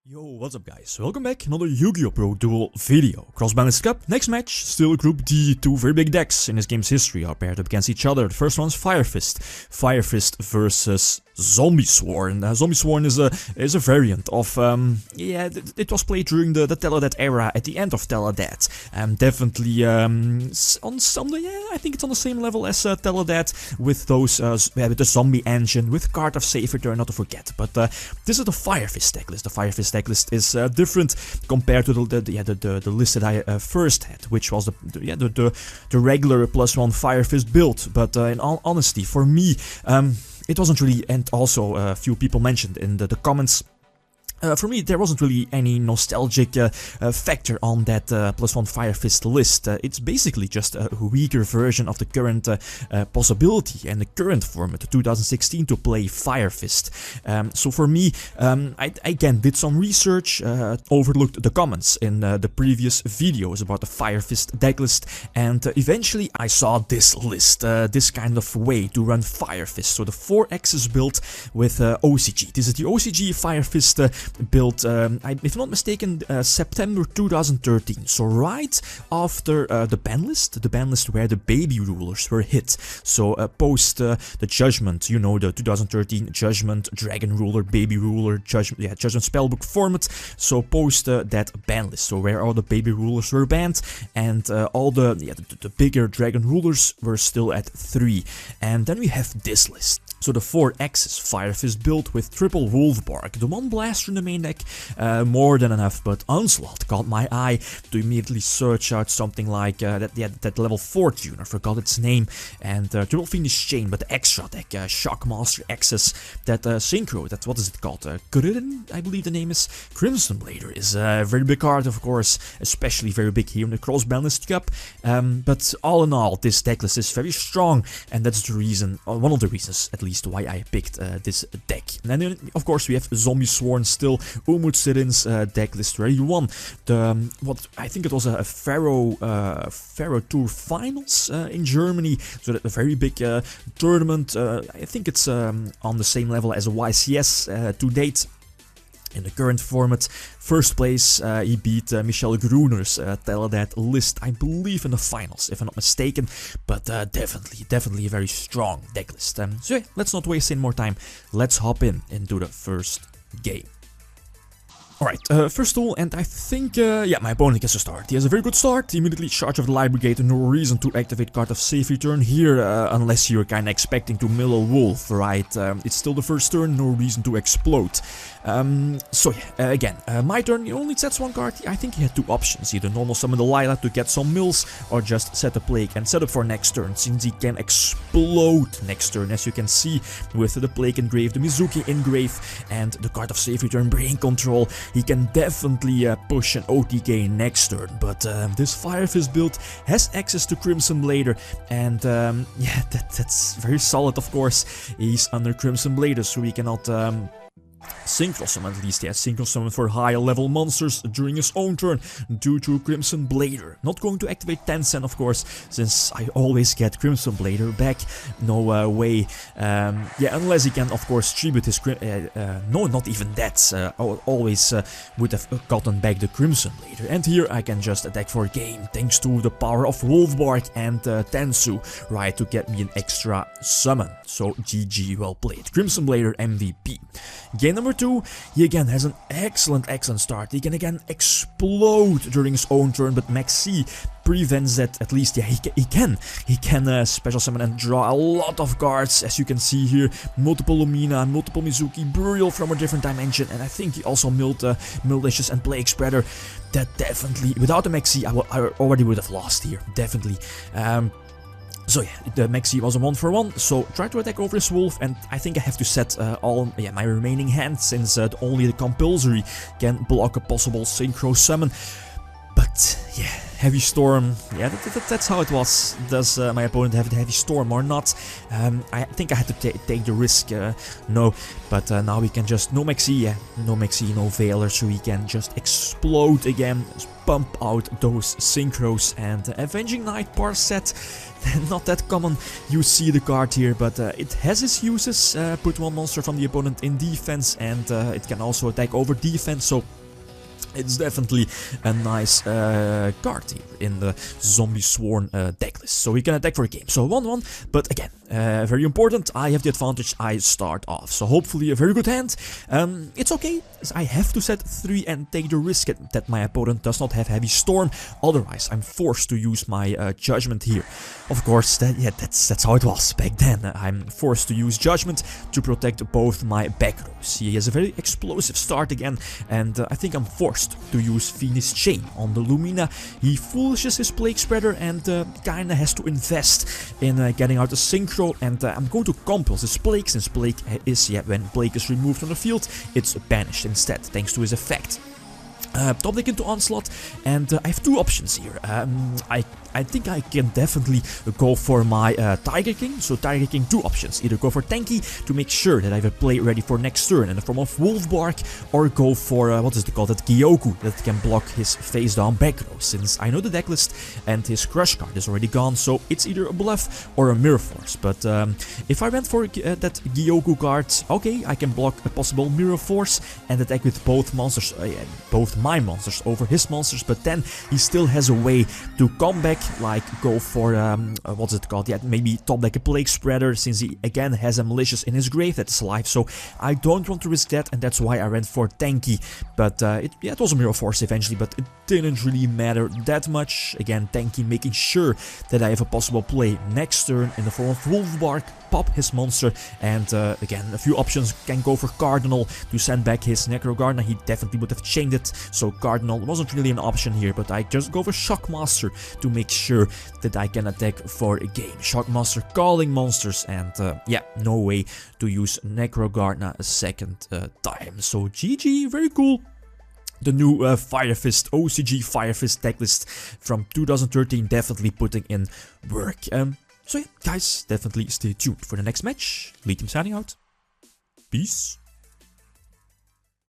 Yo, what's up guys? Welcome back, another YgoPro duel video. Cross-Banlist Cup, next match, still Group D, two very big decks in this game's history are paired up against each other. The first one's Fire Fist. Fire Fist versus Zombiesworn. Zombiesworn is a variant of, it was played during the TeleDAD era, at the end of TeleDAD. Definitely, on some, I think it's on the same level as TeleDAD with those, with the zombie engine, with Card of Safe Return, not to forget. But this is the Fire Fist decklist. The Fire Fist decklist is different compared to the list that I first had, which was the regular +1 Fire Fist build. But in all honesty, for me, it wasn't really, and also a few people mentioned in the comments. For me, there wasn't really any nostalgic factor on that +1 Fire Fist list. It's basically just a weaker version of the current possibility and the current format, the 2016 to play Fire Fist. So for me, I again did some research, overlooked the comments in the previous videos about the Fire Fist decklist, and eventually I saw this list, this kind of way to run Fire Fist. So the 4-axis build with OCG. This is the OCG Fire Fist built, if not mistaken, September 2013, so right after the ban list where the baby rulers were hit. So post the Judgment, you know, the 2013 Judgment, Dragon Ruler, Baby Ruler, Judgment Spellbook format. So post that ban list, so where all the baby rulers were banned and all the bigger Dragon Rulers were still at 3. And then we have this list. So the 4-axis Fire Fist build with triple Wolfbark, the one blaster in the main deck, more than enough, but Onslaught caught my eye to immediately search out something like that level 4 tune, I forgot its name, and Triple Fiendish Chain, but the extra deck, Shockmaster Access, that Synchro, what is it called, Gridden, I believe the name is. Crimson Blader is a very big card, of course, especially very big here in the Cross-Banlist Cup, but all in all, this decklist is very strong, and that's the reason, one of the reasons at least, why I picked this deck. And then of course we have Zombiesworn still, Umut Sirin's decklist where he won the, what I think it was a Pharaoh Tour Finals in Germany, so that a very big tournament. I think it's on the same level as a YCS to date. In the current format, first place, he beat Michel Gruner's TeleDAD list, I believe, in the finals, if I'm not mistaken. But definitely a very strong decklist. So yeah, let's not waste any more time. Let's hop into the first game. Alright, first duel, and I think, my opponent gets a start. He has a very good start, immediately charge of the Light Brigade, no reason to activate Card of Safe Return here, unless you're kinda expecting to mill a wolf, right? It's still the first turn, no reason to explode. So yeah, again, my turn, he only sets one card. I think he had two options, either normal summon the Lilac to get some mills, or just set a Plague and set up for next turn, since he can explode next turn, as you can see, with the Plague Engrave, the Mizuki Engrave, and the Card of Safe Return Brain Control. He can definitely push an OTK next turn, but this Fire Fist build has access to Crimson Blader, and yeah, that's very solid, of course. He's under Crimson Blader, so he cannot Synchro Summon, at least, yeah, Synchro Summon for higher level monsters during his own turn due to Crimson Blader. Not going to activate Tencent, of course, since I always get Crimson Blader back. No way. Yeah, unless he can, of course, tribute his no, not even that. Always would have gotten back the Crimson Blader. And here I can just attack for a game, thanks to the power of Wolfbark and Tensu, right, to get me an extra summon. So GG, well played. Crimson Blader MVP. Game number 2, he again has an excellent start. He can again explode during his own turn, but Maxi prevents that. At least, yeah, he can special summon and draw a lot of cards, as you can see here. Multiple Lumina, multiple Mizuki, Burial from a different dimension, and I think he also milled Militias and Plague Spreader. That definitely, without the Maxi, I already would have lost here, definitely. So yeah, the Maxi was a 1-for-1, so try to attack over his wolf, and I think I have to set all my remaining hands, since only the compulsory can block a possible Synchro Summon. But yeah, Heavy Storm, yeah, that's how it was. Does my opponent have the Heavy Storm or not? I think I had to take the risk, no. But now we can just, no Maxi, yeah, no Maxi, no Veiler, so we can just explode again, just pump out those synchros. And Avenging Knight Parset, not that common, you see the card here, but it has its uses. Put one monster from the opponent in defense, and it can also attack over defense, so it's definitely a nice card here in the Zombiesworn decklist. So we can attack for a game. So 1-1, but again, very important, I have the advantage, I start off. So hopefully a very good hand. It's okay, I have to set 3 and take the risk that my opponent does not have Heavy Storm. Otherwise, I'm forced to use my Judgment here. Of course, that's how it was back then. I'm forced to use Judgment to protect both my back rows. He has a very explosive start again, and I think I'm forced to use Phoenix Chain on the Lumina. He foolishes his Plague Spreader and kinda has to invest in getting out a Synchro, and I'm going to compulse his Plague, since Plague is, yeah, when Plague is removed from the field, it's banished instead, thanks to his effect. Top deck into Onslaught, and I have 2 options here. I think I can definitely go for my Tiger King. So Tiger King, 2 options. Either go for Tanky to make sure that I have a play ready for next turn in the form of Wolfbark, or go for, what is it called, that Gyoku that can block his face down back row, since I know the decklist and his Crush card is already gone, so it's either a Bluff or a Mirror Force. But if I went for that Gyoku card, okay, I can block a possible Mirror Force and attack with both monsters, both my monsters over his monsters, but then he still has a way to come back, like go for, what's it called, yeah, maybe top deck a Plague Spreader, since he again has a Malicious in his grave that's alive, so I don't want to risk that, and that's why I went for Tanky. But it was a Mirror Force eventually, but it didn't really matter that much. Again, Tanky making sure that I have a possible play next turn in the form of Wolfbark, pop his monster, and again, a few options. Can go for Cardinal to send back his Necro Gardener. He definitely would have changed it, so Cardinal wasn't really an option here, but I just go for Shockmaster to make sure that I can attack for a game. Shockmaster calling monsters, and yeah, no way to use Necro Gardener a second time. So GG, very cool. The new Fire Fist, OCG Fire Fist decklist from 2013, definitely putting in work. So yeah, guys, definitely stay tuned for the next match. Lithium signing out. Peace.